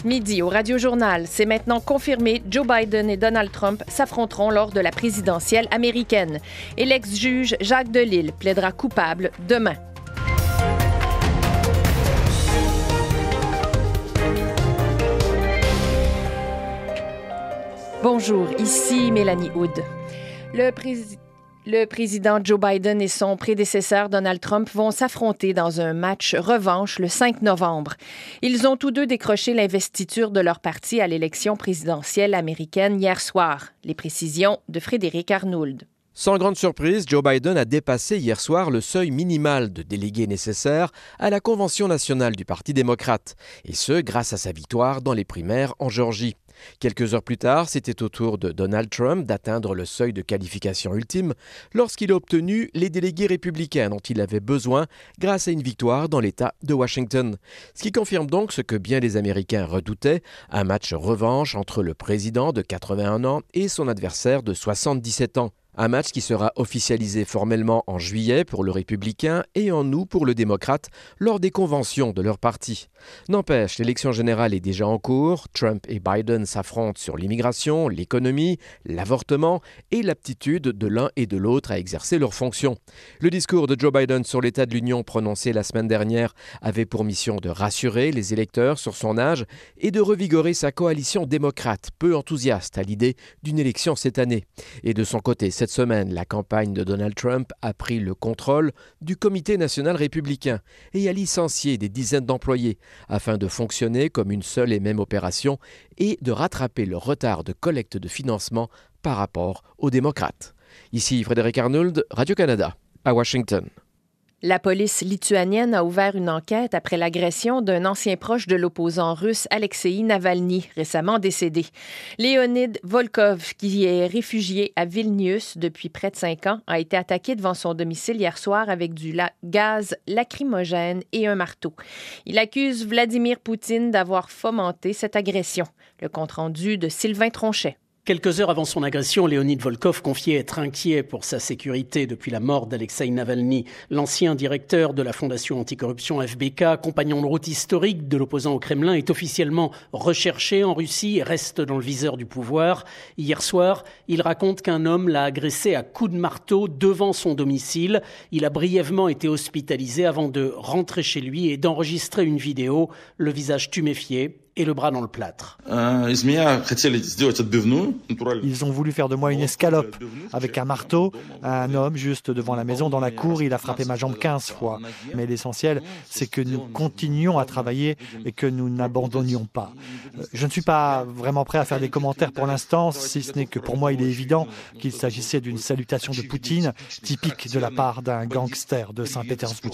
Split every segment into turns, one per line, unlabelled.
midi au Radio-Journal. C'est maintenant confirmé, Joe Biden et Donald Trump s'affronteront lors de la présidentielle américaine. Et l'ex-juge Jacques Delisle plaidera coupable demain. Bonjour, ici Mélanie Hood. Le président Joe Biden et son prédécesseur Donald Trump vont s'affronter dans un match revanche le 5 novembre. Ils ont tous deux décroché l'investiture de leur parti à l'élection présidentielle américaine hier soir. Les précisions de Frédéric Arnould.
Sans grande surprise, Joe Biden a dépassé hier soir le seuil minimal de délégués nécessaires à la Convention nationale du Parti démocrate, et ce grâce à sa victoire dans les primaires en Géorgie. Quelques heures plus tard, c'était au tour de Donald Trump d'atteindre le seuil de qualification ultime lorsqu'il a obtenu les délégués républicains dont il avait besoin grâce à une victoire dans l'État de Washington. Ce qui confirme donc ce que bien les Américains redoutaient, un match revanche entre le président de 81 ans et son adversaire de 77 ans. Un match qui sera officialisé formellement en juillet pour le républicain et en août pour le démocrate lors des conventions de leur parti. N'empêche, l'élection générale est déjà en cours. Trump et Biden s'affrontent sur l'immigration, l'économie, l'avortement et l'aptitude de l'un et de l'autre à exercer leurs fonctions. Le discours de Joe Biden sur l'état de l'Union prononcé la semaine dernière avait pour mission de rassurer les électeurs sur son âge et de revigorer sa coalition démocrate, peu enthousiaste à l'idée d'une élection cette année. Et de son côté, cette semaine, la campagne de Donald Trump a pris le contrôle du Comité national républicain et a licencié des dizaines d'employés afin de fonctionner comme une seule et même opération et de rattraper le retard de collecte de financement par rapport aux démocrates. Ici Frédéric Arnould, Radio-Canada, à Washington.
La police lituanienne a ouvert une enquête après l'agression d'un ancien proche de l'opposant russe Alexeï Navalny, récemment décédé. Leonid Volkov, qui est réfugié à Vilnius depuis près de 5 ans, a été attaqué devant son domicile hier soir avec du gaz lacrymogène et un marteau. Il accuse Vladimir Poutine d'avoir fomenté cette agression. Le compte-rendu de Sylvain Tronchet.
Quelques heures avant son agression, Leonid Volkov confiait être inquiet pour sa sécurité depuis la mort d'Alexeï Navalny. L'ancien directeur de la fondation anticorruption FBK, compagnon de route historique de l'opposant au Kremlin, est officiellement recherché en Russie et reste dans le viseur du pouvoir. Hier soir, il raconte qu'un homme l'a agressé à coups de marteau devant son domicile. Il a brièvement été hospitalisé avant de rentrer chez lui et d'enregistrer une vidéo, le visage tuméfié et le bras dans le plâtre.
Ils ont voulu faire de moi une escalope avec un marteau. Un homme juste devant la maison, dans la cour, il a frappé ma jambe 15 fois. Mais l'essentiel, c'est que nous continuions à travailler et que nous n'abandonnions pas. Je ne suis pas vraiment prêt à faire des commentaires pour l'instant, si ce n'est que pour moi, il est évident qu'il s'agissait d'une salutation de Poutine, typique de la part d'un gangster de Saint-Pétersbourg.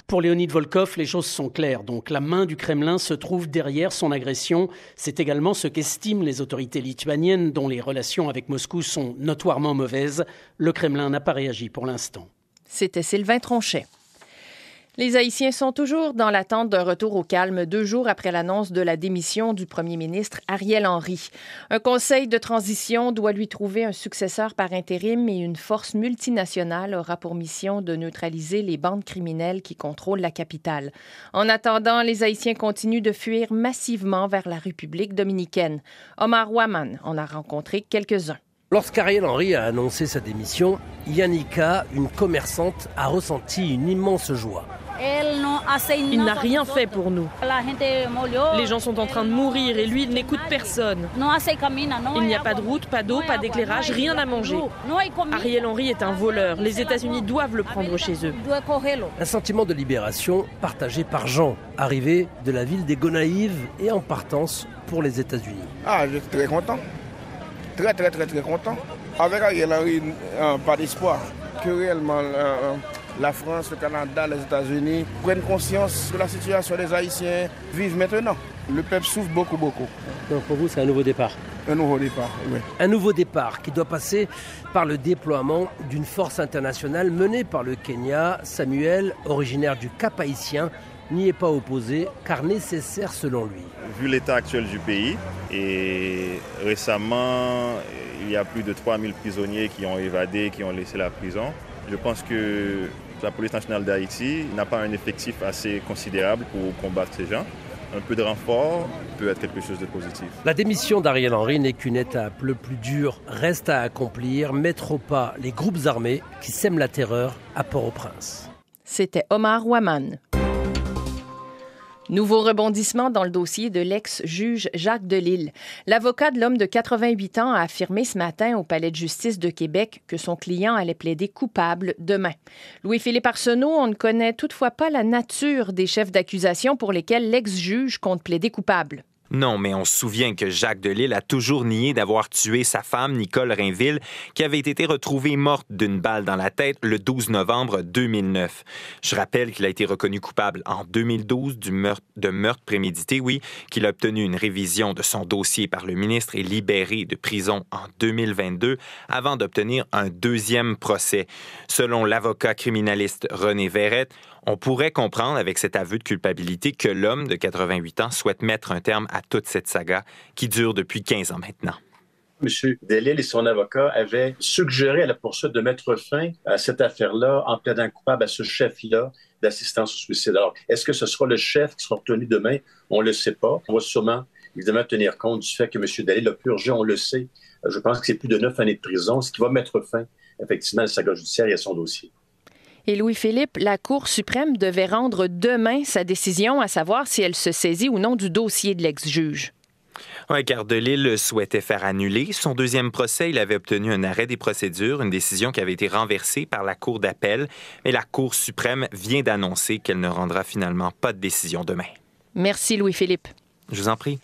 Pour Leonid Volkov, les choses sont claires. Donc la main du Kremlin se trouve derrière son agression. C'est également ce qu'estiment les autorités lituaniennes, dont les relations avec Moscou sont notoirement mauvaises. Le Kremlin n'a pas réagi pour l'instant.
C'était Sylvain Tronchet. Les Haïtiens sont toujours dans l'attente d'un retour au calme 2 jours après l'annonce de la démission du premier ministre Ariel Henry. Un conseil de transition doit lui trouver un successeur par intérim et une force multinationale aura pour mission de neutraliser les bandes criminelles qui contrôlent la capitale. En attendant, les Haïtiens continuent de fuir massivement vers la République dominicaine. Omar Ouaman en a rencontré quelques-uns.
Lorsqu'Ariel Henry a annoncé sa démission, Yannicka, une commerçante, a ressenti une immense joie.
Il n'a rien fait pour nous. Les gens sont en train de mourir et lui, il n'écoute personne. Il n'y a pas de route, pas d'eau, pas d'éclairage, rien à manger. Ariel Henry est un voleur. Les États-Unis doivent le prendre chez eux.
Un sentiment de libération partagé par Jean, arrivé de la ville des Gonaïves et en partance pour les États-Unis.
Je suis très content. Très content. Avec Ariel Henry, pas d'espoir que réellement la France, le Canada, les États-Unis prennent conscience de la situation des Haïtiens vivent maintenant. Le peuple souffre beaucoup.
Donc pour vous, c'est un nouveau départ?
Un nouveau départ, oui.
Un nouveau départ qui doit passer par le déploiement d'une force internationale menée par le Kenya. Samuel, originaire du Cap-Haïtien, n'y est pas opposé car nécessaire selon lui.
Vu l'état actuel du pays et récemment, il y a plus de 3000 prisonniers qui ont évadé, qui ont laissé la prison. Je pense que la police nationale d'Haïti n'a pas un effectif assez considérable pour combattre ces gens. un peu de renfort peut être quelque chose de positif.
La démission d'Ariel Henry n'est qu'une étape. Le plus dur reste à accomplir, mettre au pas les groupes armés qui sèment la terreur à Port-au-Prince.
C'était Omar Ouaman. Nouveau rebondissement dans le dossier de l'ex-juge Jacques Delisle. L'avocat de l'homme de 88 ans a affirmé ce matin au Palais de justice de Québec que son client allait plaider coupable demain. Louis-Philippe Arsenault, on ne connaît toutefois pas la nature des chefs d'accusation pour lesquels l'ex-juge compte plaider coupable.
Non, mais on se souvient que Jacques Delisle a toujours nié d'avoir tué sa femme, Nicole Rainville, qui avait été retrouvée morte d'une balle dans la tête le 12 novembre 2009. Je rappelle qu'il a été reconnu coupable en 2012 de meurtre prémédité, qu'il a obtenu une révision de son dossier par le ministre et libéré de prison en 2022 avant d'obtenir un deuxième procès. Selon l'avocat criminaliste René Verrette, on pourrait comprendre avec cet aveu de culpabilité que l'homme de 88 ans souhaite mettre un terme à toute cette saga qui dure depuis 15 ans maintenant.
M. Delisle et son avocat avaient suggéré à la poursuite de mettre fin à cette affaire-là en plaidant coupable à ce chef-là d'assistance au suicide. Alors, est-ce que ce sera le chef qui sera retenu demain? On ne le sait pas. On va sûrement, évidemment, tenir compte du fait que M. Delisle a purgé, on le sait. Je pense que c'est plus de 9 années de prison, ce qui va mettre fin, effectivement, à la saga judiciaire et à son dossier.
Et Louis-Philippe, la Cour suprême devait rendre demain sa décision, à savoir si elle se saisit ou non du dossier de l'ex-juge.
Oui, car Delisle souhaitait faire annuler son deuxième procès. Il avait obtenu un arrêt des procédures, une décision qui avait été renversée par la Cour d'appel. Mais la Cour suprême vient d'annoncer qu'elle ne rendra finalement pas de décision demain.
Merci Louis-Philippe.
Je vous en prie.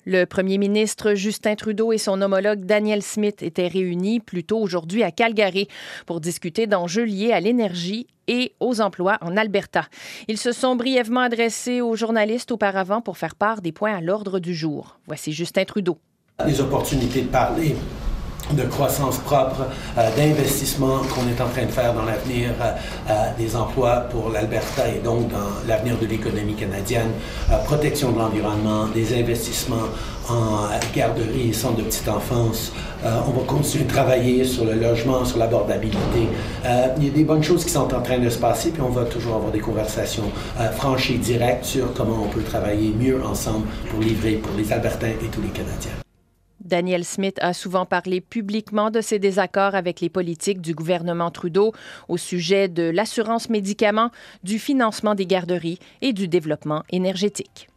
Le premier ministre Justin Trudeau et son homologue Danielle Smith étaient réunis plus tôt aujourd'hui à Calgary pour discuter d'enjeux liés à l'énergie et aux emplois en Alberta. Ils se sont brièvement adressés aux journalistes auparavant pour faire part des points à l'ordre du jour. Voici Justin Trudeau.
Les opportunités de parler de croissance propre, d'investissement qu'on est en train de faire dans l'avenir des emplois pour l'Alberta et donc dans l'avenir de l'économie canadienne, protection de l'environnement, des investissements en garderie et centres de petite enfance. On va continuer de travailler sur le logement, sur l'abordabilité. Il y a des bonnes choses qui sont en train de se passer, puis on va toujours avoir des conversations franches et directes sur comment on peut travailler mieux ensemble pour livrer pour les Albertains et tous les Canadiens.
Danielle Smith a souvent parlé publiquement de ses désaccords avec les politiques du gouvernement Trudeau au sujet de l'assurance médicaments, du financement des garderies et du développement énergétique.